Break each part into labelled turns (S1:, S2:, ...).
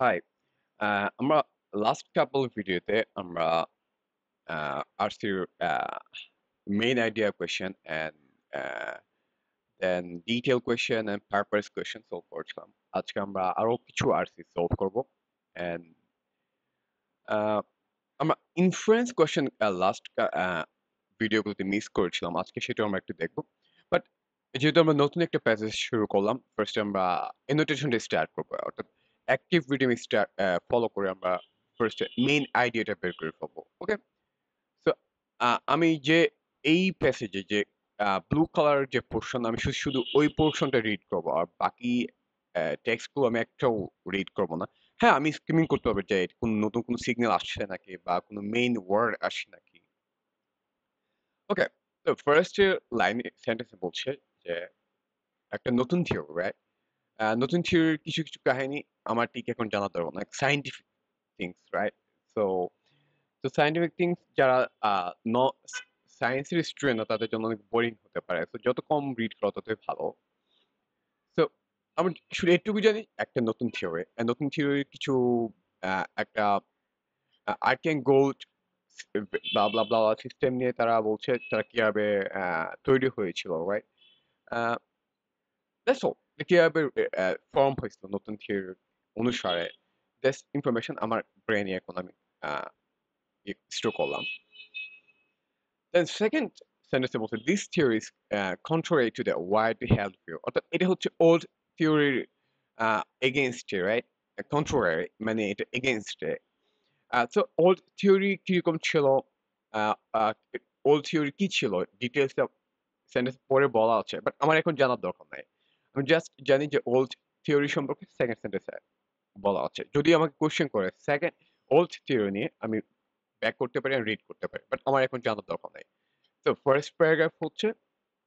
S1: High. আমরা last couple ভিডিওতে আমরা আরসির main idea question and then detail question and purpose question solve করছিলাম। আজকে আমরা আরো কিছু আরসি সলভ করব। অ্যান্ড আমরা ইনফারেন্স কোয়েশ্চেন লাস্ট ভিডিওগুলোতে মিস করেছিলাম। আজকে সেটাও আমরা একটু দেখব। বাট যেহেতু আমরা নতুন একটা প্যাসেজ শুরু করলাম, ফার্স্টে আমরা এনোটেশনটা স্টার্ট করব। অর্থাৎ অ্যাক্টিভ রিডিং ফলো করে আমরা ফার্স্টে মেইন আইডিয়াটা বের করে ফেলবো। ওকে? সো আমি যে এই প্যাসেজে যে ব্লু কালার যে পোরশন আমি শুধু ওই পোরশনটা রিড করব। আর বাকি টেক্সট গুলো আমি একটাও রিড করব না। হ্যাঁ, আমি স্কিমিং করতে হবে যে নতুন কোনো সিগন্যাল আসছে নাকি বা কোনো মেইন ওয়ার্ড আসছে নাকি। ওকে, তো ফার্স্ট লাইনে সেন্টেন্সে বলছে যে একটা নতুন থিওরি, রাইট? নতুন থিওরির কিছু কিছু কাহিনী আমার ঠিক এখন জানা দরকার না, সায়েন্টিফিক থিংস, রাইট? সো তো সায়েন্টিফিক থিংস যারা ন সায়েন্সের স্টুডেন্ট না তাদের জন্য অনেক বোরিং হতে পারে, তো যত কম রিড করা ততই ভালো। তো আমরা শুধু এটুকু জানি একটা নতুন থিওরি, নতুন থিওরির কিছু একটা আর্কিয়ান গোল্ড ব্লা ব্লা ব্লা সিস্টেম নিয়ে তারা বলছে তারা কিভাবে তৈরি হয়েছিল, রাইট? That's all. কিভাবে ফর্ম হয়েছিল নতুন থিওরি অনুসারে, দ্যাটস ইনফরমেশন আমার ব্রেনে এখন আমি স্টোর করলাম। Then second sentence বলছে this theory is contrary to the widely held view, অর্থাৎ এটা হচ্ছে old theory against it, right? Contrary মানে এটা against it. So old theory কিরকম ছিল, আহ, আহ, old theory কি ছিল ডিটেলস সেন্টেন্স পরে বলা আছে, বাট আমার এখন জানার দরকার নাই। আমি জাস্ট জানি যে ওল্ড থিওরি সম্পর্কে সেকেন্ড সেন্টেন্সে বলা আছে। যদি আমাকে কোশ্চেন করে সেকেন্ড ওল্ড থিওরি নিয়ে, আমি ব্যাক করতে পারি আর রিড করতে পারি, বাট আমার এখন জানার দরকার নাই। তো ফার্স্ট প্যারাগ্রাফ হচ্ছে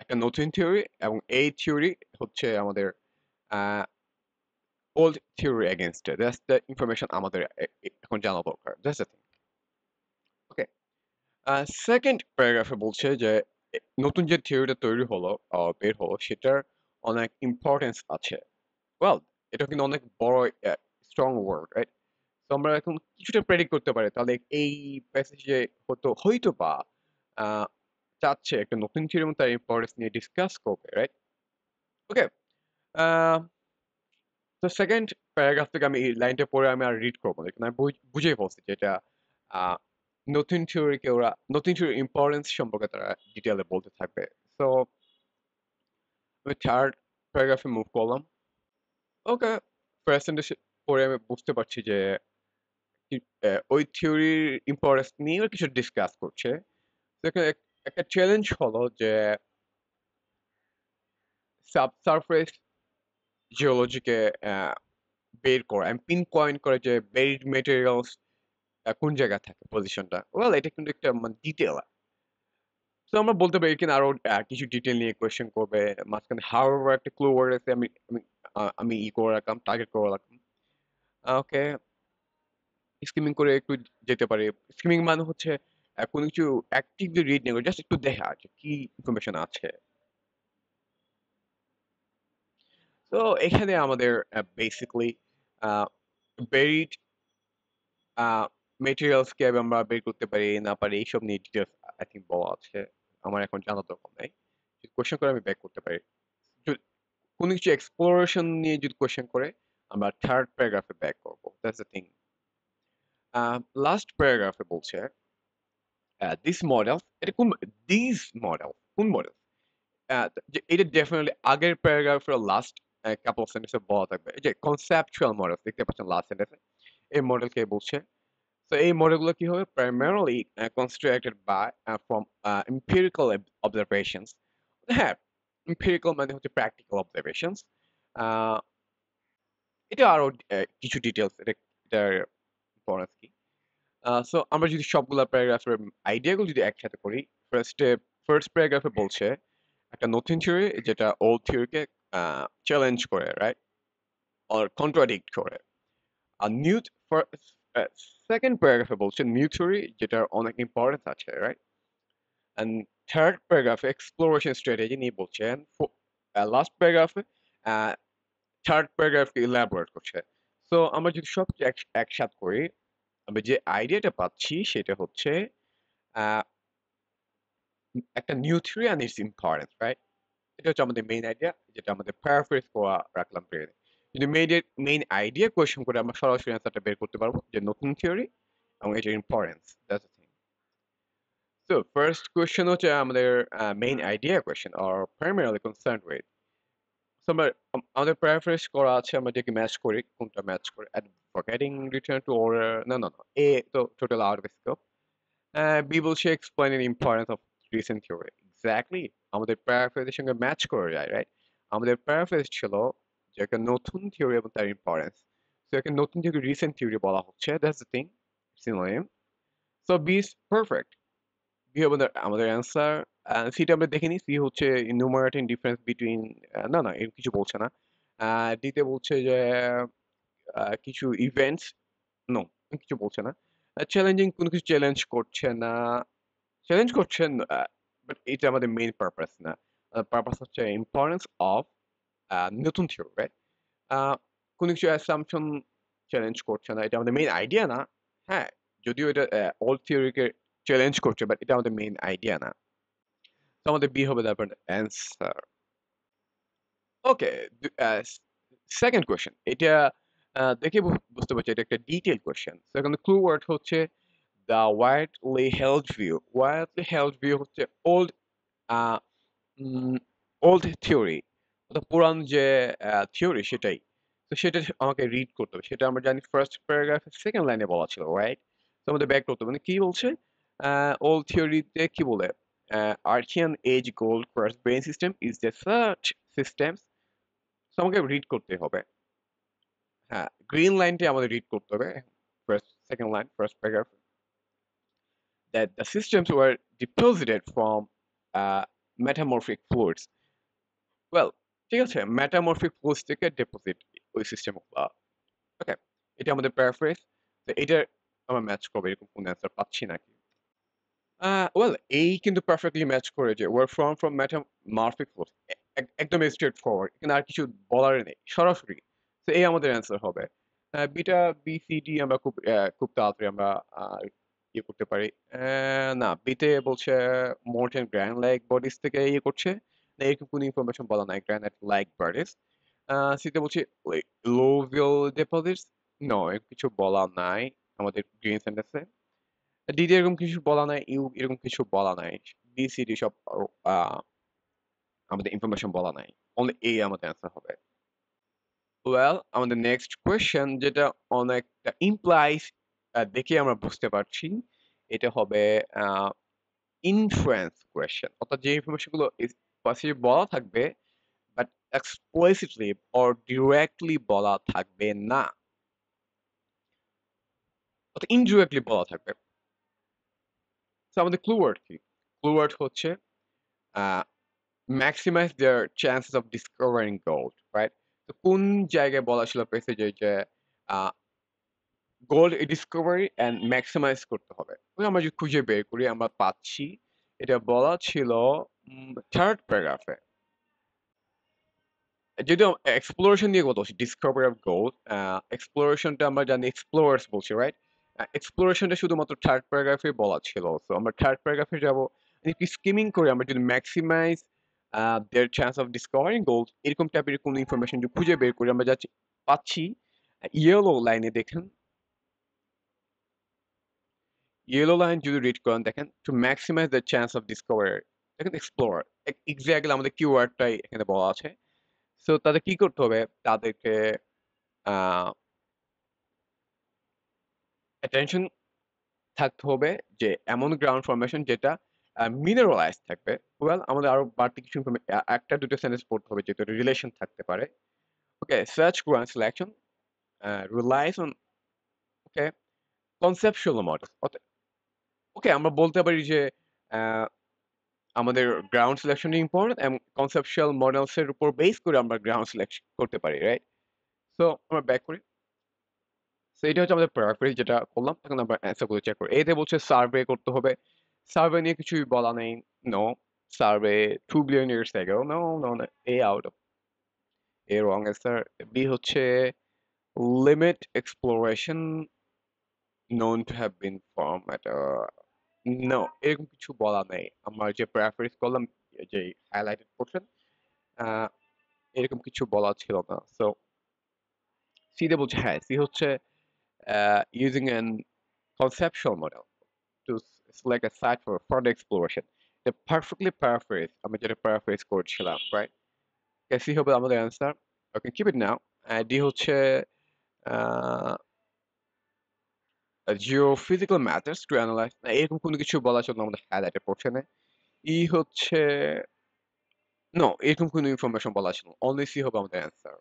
S1: একটা নতুন থিওরি এবং এই থিওরি হচ্ছে আমাদের old theory against it. That's the information আমাদের এখন জানা দরকার। That's the thing. Okay, second প্যারাগ্রাফে বলছে যে নতুন যে থিওরিটা তৈরি হলো, বের হলো, সেটার অনেক ইম্পর্টেন্স আছে। ওয়েল, এটা কিন্তু অনেক বড় স্ট্রং ওয়ার্ড, রাইট? তো আমরা এখন কিছুটা প্রেডিক্ট করতে পারি তাহলে এই প্যাসেজে হয়তো বা আহ, চাচ্ছে একটা নতুন থিওরি এবং তার ইম্পর্টেন্স নিয়ে ডিসকাস করবে, রাইট? ওকে, তো সেকেন্ড প্যারাগ্রাফ থেকে আমি এই লাইনটা পড়ে আমি আর রিড করবো না, কিন্তু আমি বুঝেই বলছি যে এটা আহ, নতুন থিওরির ইম্পর্টেন্স সম্পর্কে তারা ডিটেলে বলতে থাকবে। সো আমি থার্ড প্যারাগ্রাফে মুভ করলাম। ওকে, প্রেজেন্টেশন পড়ে আমি বুঝতে পারছি যে ওই থিওরির ইম্পর্টেন্স নিয়ে কিছু ডিসকাস করছে। তো এখানে একটা চ্যালেঞ্জ হলো যে সাবসারফেস জিওলজিকে বের করা, আমি পিন পয়েন্ট করে যে বেরিড মেটেরিয়ালস কোন জায়গায় থাকে পজিশনটা। ওয়েল, এটা কিন্তু একটা মানে ডিটেল। তো আমরা বলতে পারি কিনা আরো কিছু ডিটেল নিয়ে কোয়েশ্চেন করবে। মাঝখানে হাওয়ার একটা ক্লু ওয়ার্ড আছে, আমি ই করে রাখলাম, টার্গেট করে রাখলাম। ওকে, স্কিমিং করে একটু যেতে পারি। স্কিমিং মানে হচ্ছে কোনো কিছু অ্যাক্টিভলি রিড না করে জাস্ট একটু দেখা যে কি ইনফরমেশন আছে। তো এখানে আমাদের বেসিক্যালি বেরিড মেটেরিয়ালস কিভাবে আমরা বের করতে পারি না পারি এইসব নিয়ে ডিটেলস আই থিঙ্ক বলা আছে। আমার এখন জানার দরকার নাই। যদি কোয়েশ্চেন করে আমি ব্যাক করতে পারি। যদি কোনো কিছু এক্সপ্লোরেশন নিয়ে যদি কোয়েশ্চেন করে, আমরা থার্ড প্যারাগ্রাফে ব্যাক করবো। That's the thing. লাস্ট প্যারাগ্রাফে বলছে দিস মডেল, এটা কোন দিস মডেল কোন মডেল? এটা ডেফিনেটলি আগের প্যারাগ্রাফের লাস্ট কাপল অফ সেন্টেন্সে বলা থাকবে। এই যে কনসেপচুয়াল মডেল দেখতে পাচ্ছেন লাস্ট সেন্টেন্সে, এই মডেলকে বলছে। তো এই মডেলগুলো কি হবে? Primarily constructed by from empirical observations. হ্যাঁ, এম্পিরিক্যাল মানে হচ্ছে প্র্যাকটিক্যাল অবজারভেশনস। এটা আরো কিছু ডিটেলস, এটার ইম্পর্টেন্স কি। সো আমরা যদি সবগুলা প্যারাগ্রাফের আইডিয়াগুলো যদি একসাথে করি, ফার্স্ট প্যারাগ্রাফে বলছে একটা নতুন থিওরি যেটা ওল্ড থিওরিকে চ্যালেঞ্জ করে, রাইট? অর কন্ট্রাডিক্ট করে। আর সেকেন্ড প্যারাগ্রাফে বলছে নিউ থিওরি যেটার অনেক ইম্পর্টেন্স আছে, রাইট? অ্যান্ড থার্ড প্যারাগ্রাফে এক্সপ্লোরেশন স্ট্র্যাটেজি নিয়ে বলছেন। লাস্ট প্যারাগ্রাফে থার্ড প্যারাগ্রাফকে ইলাবোরেট করছে। সো আমরা যদি সবকিছু একসাথ করি, আমরা যে আইডিয়াটা পাচ্ছি সেটা হচ্ছে আ একটা new theory and it's importance, right? এটা হচ্ছে আমাদের মেইন আইডিয়া, যেটা আমাদের প্যারাফ্রেজ করা রাখলাম ব্রেইনে। যদি মেইন আইডিয়া কোয়েশ্চেন করে আমরা সরাসরি অ্যান্সারটা বের করতে পারবো যে নতুন থিওরি এবং এটার importance. That's the thing. So first question হচ্ছে আমাদের main idea question or primarily concerned with. So আমাদের প্যারাফ্রেজ করা আছে, আমরা যেকে ম্যাচ করি, কোনটা ম্যাচ করে advocating return to order, no. A তো total out of scope. B বলছে explaining the importance of recent theory. Exactly আমাদের প্যারাফ্রেজের সঙ্গে ম্যাচ করে যায়, রাইট? আমাদের প্যারাফ্রেজ ছিল যে একটা নতুন থিওরি এবং তার ইম্পর্টেন্স। সো একটা নতুন থিওরি রিসেন্ট থিওরি বলা হচ্ছে, that's the thing, synonym. So B is perfect. B হবে আমাদের অ্যান্সার। সিটা আমরা দেখে নিই। সি হচ্ছে enumerating difference between, না এরকম কিছু বলছে না। ডিতে বলছে যে কিছু ইভেন্টস, নো, কিছু বলছে না। চ্যালেঞ্জিং কোনো কিছু চ্যালেঞ্জ করছে না। চ্যালেঞ্জ করছেন, বাট এটা আমাদের মেইন পারপাস না। পারপাস হচ্ছে ইম্পর্টেন্স অফ নতুন থিওরি, রাইট? আ কোনো কিছু অ্যাসাম্পশন চ্যালেঞ্জ করছে না। এটা আমাদের মেইন আইডিয়া না। হ্যাঁ, যদিও এটা ওল্ড থিওরিকে চ্যালেঞ্জ করছে, বাট এটা আমাদের মেইন আইডিয়া না। তো আমাদের বি হবে তারপর অ্যান্সার। ওকে, দু আ সেকেন্ড কোয়েশ্চেন। এটা দেখে বুঝতে পারছি এটা একটা ডিটেইল কোয়েশ্চেন। সো এখানে ক্লু ওয়ার্ড হচ্ছে the widely held view. Widely held view হচ্ছে ওল্ড আ উম ওল্ড থিওরি, অর্থাৎ পুরান যে থিওরি সেটাই। তো সেটা আমাকে রিড করতে হবে। সেটা আমরা জানি ফার্স্ট প্যারাগ্রাফের 2nd লাইনে বলা ছিল, রাইট? তো আমাদের ব্যাক করতে হবে। মানে কি বলছে? আ ওল্ড থিওরিতে কি বলে? Archean age gold first brain system is the such systems. So আমাকে রিড করতে হবে। হ্যাঁ, গ্রিন লাইনটি আমাদের রিড করতে হবে। First 2nd line, first paragraph, that the systems were deposited from metamorphic fluids. Well, ঠিক আছে, metamorphic fluids থেকে deposit ওই সিস্টেম গুলা। ওকে, এটা আমাদের প্যারাফ্রেজ। তো এটার আমরা ম্যাচ করবো, এরকম কোন অ্যান্সার পাচ্ছি নাকি? ওয়েল, এই কিন্তু পারফেক্টলি ম্যাচ করে যে ওয়ার ফ্রম মেটামরফিক ফোর্স। একদম স্ট্রেট ফরওয়ার্ড, এখানে আর কিছু বলার নেই, সরাসরি। তো এই আমাদের অ্যান্সার হবে। বিটা বি সি ডি আমরা খুব তাড়াতাড়ি আমরা ইয়ে করতে পারি। না, বিতে বলছে মোর্টেন গ্র্যান্ড লাইক বডিজ থেকে ইয়ে করছে, না এরকম কোনো ইনফরমেশন বলা নাই, গ্র্যান্ড লাইক বডিজ। সিতে বলছে লোভিয়াল ডিপোজিটস, নো, এরকম কিছু বলা নাই আমাদের গ্রিন সেন্টেন্সে। ডিডি এরকম কিছু বলা নাই, ইউ এরকম কিছু বলা নাই। বি, সি, ডি সব আ আমাদের ইনফরমেশন বলা নাই। অনলি এ আমাদের অ্যান্সার হবে। ওয়েল, আমাদের নেক্সট কোয়েশ্চেন যেটা অনেকটা ইমপ্লাইজ, দেখে আমরা বুঝতে পারছি। এটা হবে আ ইনফারেন্স কোয়েশ্চেন। অর্থাৎ যে ইনফরমেশন গুলো পাশে বলা থাকবে, বাট এক্সপ্লিসিটলি অর ডিরেক্টলি বলা থাকবে না। অর্থাৎ ইনডিরেক্টলি বলা থাকবে। সো আমাদের ক্লু ওয়ার্ড কি? ক্লু ওয়ার্ড হচ্ছে আ maximize their chances of discovering gold, right? তো কোন জায়গায় বলা ছিল প্যাসেজে যে a gold discovery and maximize করতে হবে। ওই আমরা যদি খুঁজে বের করি আমরা পাচ্ছি, এটা বলা ছিল 3rd প্যারাগ্রাফে। যদিও এক্সপ্লোরেশন নিয়ে কথা বলছি, ডিসকভারি অফ গোল্ড। এক্সপ্লোরেশনটা আমরা জানি এক্সপ্লোরার্স বলছি, রাইট? এক্সপ্লোরেশনটা শুধুমাত্র 3rd প্যারাগ্রাফে বলা ছিল। সো আমরা 3rd প্যারাগ্রাফে যাবো। একটু স্কিমিং করে আমরা যদি maximize their chance of discovering gold এরকম টাইপের কোনো ইনফরমেশন যদি খুঁজে বের করি আমরা যাচ্ছি, পাচ্ছি ইয়েলো লাইনে দেখেন, ইয়েলো লাইন যদি রিড করেন দেখেন, to maximize the chance of discover, দেখেন এক্সপ্লোরার এক্স্যাক্টলি আমাদের কিওয়ার্ডটাই এখানে বলা আছে। সো তাদের কি করতে হবে? তাদেরকে আহ অ্যাটেনশন থাকতে হবে যে এমন গ্রাউন্ড ফরমেশন যেটা মিনারেলাইজ থাকবে। ওয়েল, আমাদের আরো বাড়তি কিছু একটা দুটো সেন্টেন্স পড়তে হবে যেটা রিলেশন থাকতে পারে। Okay, search ground selection realize on, okay, conceptual model. Okay, আমরা বলতে পারি যে আহ, আমাদের গ্রাউন্ড সিলেকশন ইম্পর্টেন্ট এবং কনসেপচুয়াল মডেলস এর উপর বেস করে আমরা গ্রাউন্ড সিলেকশন করতে পারি, রাইট? সো আমরা ব্যাক করি। সো এটা হচ্ছে আমাদের প্যারাফ্রেজ যেটা করলাম। এখন আমরা অ্যান্সার গুলো চেক করি। এতে বলছে সার্ভে করতে হবে। সার্ভে নিয়ে কিছুই বলা নেই। No. Survey 2 billion years ago, no, no, no, A out of, A wrong answer. B হচ্ছে limit exploration known to have been formed at a no এরকম কিছু বলা নেই। আমার যে প্যারাফ্রেজ করলাম যে হাইলাইটেড পোরশন এরকম কিছু বলা ছিল না। সো সি তে বলছে হ্যাঁ, সি হচ্ছে using an conceptual model to select a site for further exploration. The perfectly paraphrase আমি যেটা প্যারাফ্রেজ করছিলাম, রাইট? সি হবে আমাদের answer. Okay, keep it now. D হচ্ছে আহ geophysical methods to analyze না এরকম কোনো কিছু বলার জন্য আমাদের হাইলাইটেড পোরশনে। ই হচ্ছে নো এরকম কোনো ইনফরমেশন বলা ছিল না। অনলি সি হবে আমাদের অ্যান্সার।